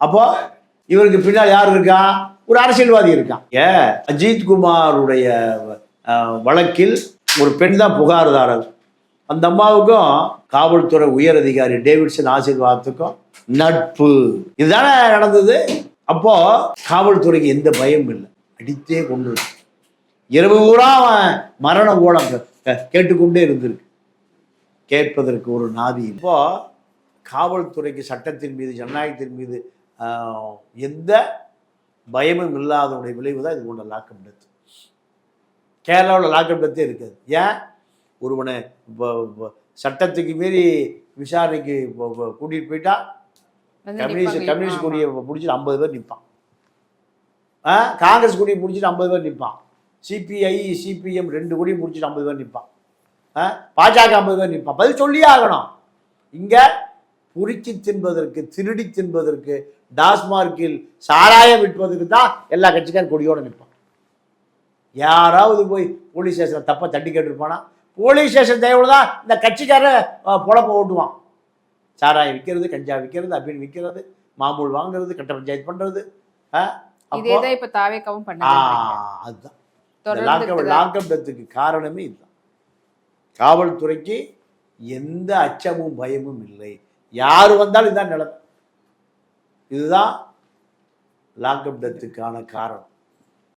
அப்போ இவருக்கு பின்னால் யார் இருக்கா? ஒரு அரசியல்வாதி இருக்கான். அஜித் குமாருடைய வழக்கில் ஒரு பெண் தான் புகார்தாரர். அந்த அம்மாவுக்கும் காவல்துறை உயர் அதிகாரி டேவிட்சன் ஆசீர்வாதத்துக்கும் நட்பு. இதுதானே நடந்தது. அப்போ காவல்துறைக்கு எந்த பயமும் இல்லை, அடித்தே கொண்டு இரவு பூரா மரண ஓலம் கேட்டுக்கொண்டே இருந்திருக்கு, கேட்பதற்கு ஒரு நாதி. இப்போ காவல்துறைக்கு சட்டத்தின் மீது ஜனநாயகத்தின் மீது எந்த பயமும் இல்லாதனுடைய விளைவு தான் இது போன்ற லாக்அப் டெத். கேரளாவில் லாக்அப் டெத்தே இருக்காது. ஏன்? ஒருவனை சட்டத்துக்கு மீறி விசாரணைக்கு கூட்டிகிட்டு போயிட்டா கம்யூனிஸ்ட் கொடியை பிடிச்சிட்டு 50 பேர் நிற்பான், காங்கிரஸ் கொடியை பிடிச்சிட்டு 50 பேர் நிற்பான், சிபிஐ சிபிஎம் 2 கொடியும் பிடிச்சிட்டு 50 பேர் நிற்பான், பாஜக 50 பேர் நிற்பான். பதில் சொல்லியே ஆகணும். இங்கே பொறுக்கி தின்பதற்கு, திருடி தின்பதற்கு, டாஸ்மார்க்கில் சாராயம் விற்பதற்கு தான் எல்லா கட்சிக்காரும் கொடியோடு நிற்பான். யாராவது போய் போலீஸ் ஸ்டேஷனில் தப்பாக தட்டி கேட்டுருப்பானா? போலீஸ் ஸ்டேஷன் தேவையோடு தான் இந்த கட்சிக்காரன் பொழப்ப ஓட்டுவான். சாராயம் விற்கிறது, கஞ்சா விற்கிறது, அப்படின்னு விற்கிறது, மாமூல் வாங்குறது, கட்ட பஞ்சாயத்து பண்ணுறது. அதுதான் லாக்அப் டெத்துக்கு காரணமே இதுதான். காவல்துறைக்கு எந்த அச்சமும் பயமும் இல்லை. யார் வந்தாலும் இதுதான் நிலைமை. இதுதான் லாக்அப் டெத்துக்கான காரணம்.